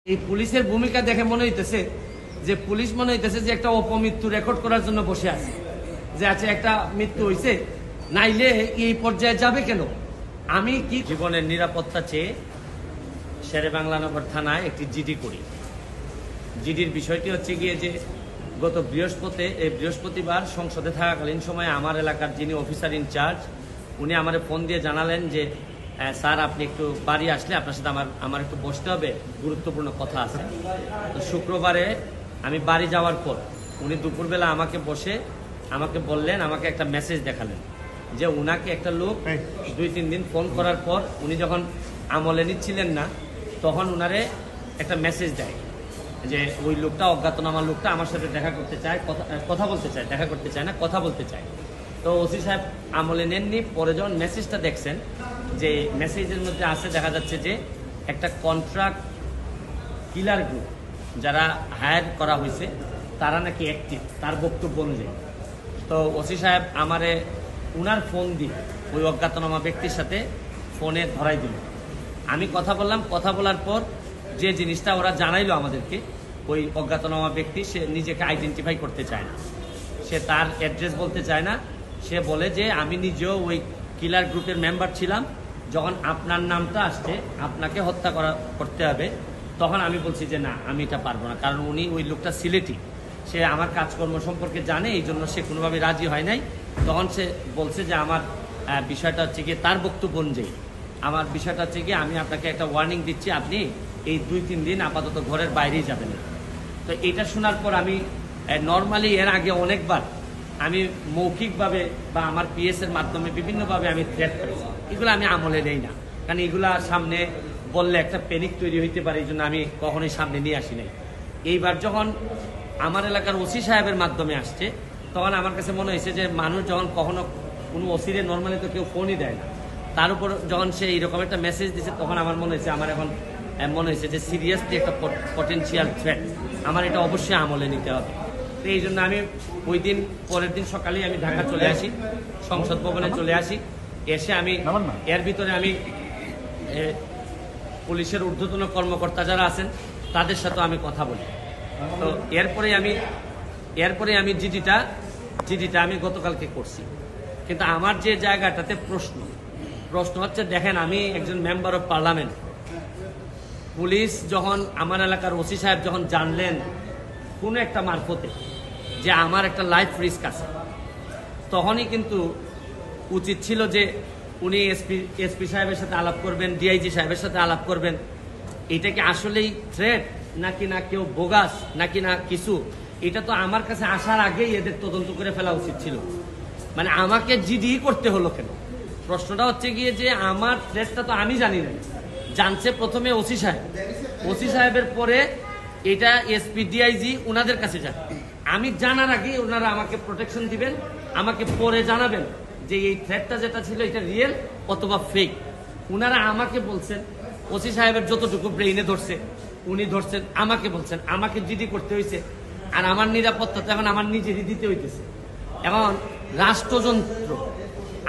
এই পুলিশের ভূমিকা দেখে মনে হইতেছে যে পুলিশ মনে হইতেছে যে একটা অপমৃত্যু রেকর্ড করার জন্য বসে আছে, যে আছে একটা মৃত্যু হইছে, নাইলে এই পর্যায়ে যাবে কেন। আমি কি জীবনের নিরাপত্তা চেয়ে শেরেবাংলা থানায় একটি জিডি করি। জিডির বিষয়টি হচ্ছে গিয়ে যে গত বৃহস্পতিবার সংসদে থাকাকালীন সময়ে আমার এলাকার যিনি অফিসার ইনচার্জ উনি আমার ফোন দিয়ে জানালেন যে স্যার আপনি একটু বাড়ি আসলে আপনার সাথে আমার একটু বসতে হবে, গুরুত্বপূর্ণ কথা আছে। তো শুক্রবারে আমি বাড়ি যাওয়ার পর উনি দুপুরবেলা আমাকে বললেন, আমাকে একটা মেসেজ দেখালেন যে উনাকে একটা লোক 2-3 দিন ফোন করার পর উনি যখন আমলে নিচ্ছিলেন না তখন উনারে একটা মেসেজ দেয় যে ওই লোকটা, অজ্ঞাতনামা লোকটা আমার সাথে দেখা করতে চায়, কথা বলতে চায়, দেখা করতে চায় না, কথা বলতে চায়। তো ওসি সাহেব আমলে নেননি। পরে যখন মেসেজটা দেখছেন, যে মেসেজের মধ্যে আছে দেখা যাচ্ছে যে একটা কন্ট্রাক্ট কিলার গ্রুপ যারা হায়ার করা হয়েছে তারা নাকি অ্যাক্টিভ, তার বক্তব্য অনুযায়ী। তো ওসি সাহেব আমারে উনার ফোন দিয়ে ওই অজ্ঞাতনামা ব্যক্তির সাথে ফোনে ধরাই দিল। আমি কথা বললাম, কথা বলার পর যে জিনিসটা ওরা জানাইলো আমাদেরকে, ওই অজ্ঞাতনামা ব্যক্তি সে নিজেকে আইডেন্টিফাই করতে চায় না, সে তার অ্যাড্রেস বলতে চায় না। সে বলে যে আমি নিজেও ওই কিলার গ্রুপের মেম্বার ছিলাম, যখন আপনার নামটা আসছে আপনাকে হত্যা করতে হবে, তখন আমি বলছি যে না আমি এটা পারবো না, কারণ উনি ওই লোকটা সিলেটি, সে আমার কাজকর্ম সম্পর্কে জানে, এই জন্য সে কোনোভাবে রাজি হয় নাই। তখন সে বলছে যে আমার বিষয়টা হচ্ছে গিয়ে, তার বক্তব্য অনুযায়ী আমার বিষয়টা হচ্ছে গিয়ে আমি আপনাকে একটা ওয়ার্নিং দিচ্ছি, আপনি এই 2-3 দিন আপাতত ঘরের বাইরেই যাবেন না। তো এটা শোনার পর আমি নর্মালি এর আগে অনেকবার আমি মৌখিকভাবে বা আমার পিএসের মাধ্যমে বিভিন্নভাবে আমি থ্রেট করেছি, এগুলো আমি আমলে নেই না, কারণ এগুলা সামনে বললে একটা প্যানিক তৈরি হইতে পারে, এই জন্য আমি কখনোই সামনে নিয়ে আসি নাই। এইবার যখন আমার এলাকার ওসি সাহেবের মাধ্যমে আসছে তখন আমার কাছে মনে হয়েছে যে মানুষ যখন কখনো কোনো ওসিরে নর্মালি তো কেউ ফোনই দেয় না, তার উপর যখন সে এইরকম একটা মেসেজ দিচ্ছে তখন আমার মনে হয়েছে, আমার এখন মনে হয়েছে যে সিরিয়াসলি একটা পটেনশিয়াল থ্রেট, আমার এটা অবশ্যই আমলে নিতে হবে। তো এই জন্য আমি ওই দিন পরের দিন সকালেই আমি ঢাকা চলে আসি, সংসদ ভবনে চলে আসি। এসে আমি এর ভিতরে আমি পুলিশের ঊর্ধ্বতন কর্মকর্তা যারা আছেন তাদের সাথে আমি কথা বলি। তো এরপরে আমি জিডিটা আমি গতকালকে করছি। কিন্তু আমার যে জায়গাটাতে প্রশ্ন হচ্ছে, দেখেন আমি একজন মেম্বার অফ পার্লামেন্ট, পুলিশ যখন আমার এলাকার ওসি সাহেব যখন জানলেন কোনো একটা মারফতে যে আমার একটা লাইফ রিস্ক আছে, তখনই কিন্তু উচিত ছিল যে উনি এসপি সাহেবের সাথে আলাপ করবেন, ডিআইজি সাহেবের সাথে আলাপ করবেন, এটা কি আসলেই থ্রেট নাকি না কেউ বোগাস নাকি না কিছু, এটা তো আমার কাছে আসার আগেই এদের তদন্ত করে ফেলা উচিত ছিল। মানে আমাকে জিডি করতে হলো কেন? প্রশ্নটা হচ্ছে গিয়ে যে আমার থ্রেটটা তো আমি জানি না, জানছে প্রথমে ওসি সাহেবের পরে এটা এসপি ডিআইজি ওনাদের কাছে যান। আমি জানার আগে ওনারা আমাকে প্রোটেকশন দিবেন, আমাকে পরে জানাবেন যে এই থ্রেটটা যেটা ছিল এটা রিয়েল অথবা ফেক। ওনারা আমাকে বলছেন, ওসি সাহেবের যতটুকু ব্রেইনে ধরছে উনি ধরছেন, আমাকে বলছেন, আমাকে জিডি করতে হয়েছে। আর আমার নিরাপত্তা তো এখন আমার নিজেরই দিতে হইতেছে। এখন রাষ্ট্রযন্ত্র,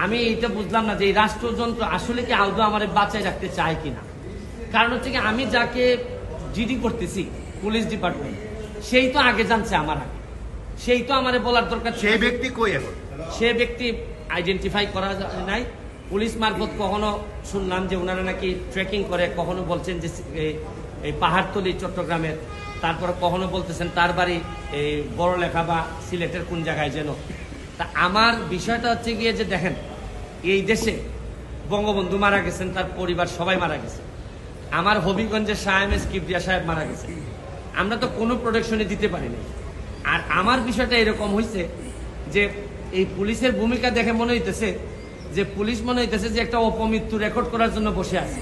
আমি এটা বুঝলাম না যে এই রাষ্ট্রযন্ত্র আসলে কি আদৌ আমার বাঁচায় রাখতে চায় কিনা। কারণ হচ্ছে কি, আমি যাকে জিডি করতেছি পুলিশ ডিপার্টমেন্ট, সেই তো আগে জানছে আমার আগে, সেই তো আমারে বলার দরকার। সেই ব্যক্তি কই এখন? সে ব্যক্তি আইডেন্টিফাই করা নাই। পুলিশ মারফত কখনো শুনলাম যে ওনারা নাকি ট্রেকিং করে, কখনো বলছেন যে এই পাহাড়তলি চট্টগ্রামের, তারপরে কখনো বলতেছেন তার বাড়ি এই বড়লেখা বা সিলেটের কোন জায়গায় যেন। তা আমার বিষয়টা হচ্ছে গিয়ে যে দেখেন, এই দেশে বঙ্গবন্ধু মারা গেছেন, তার পরিবার সবাই মারা গেছে, আমার হবিগঞ্জের শাহ এমএস কিবরিয়া সাহেব মারা গেছে, আমরা তো কোনো প্রোটেকশনে দিতে পারিনি। আর আমার বিষয়টা এরকম হয়েছে যে এই পুলিশের ভূমিকা দেখে মনে হইতেছে যে পুলিশ মনে হইতেছে যে একটা অপমৃত্যু রেকর্ড করার জন্য বসে আছে।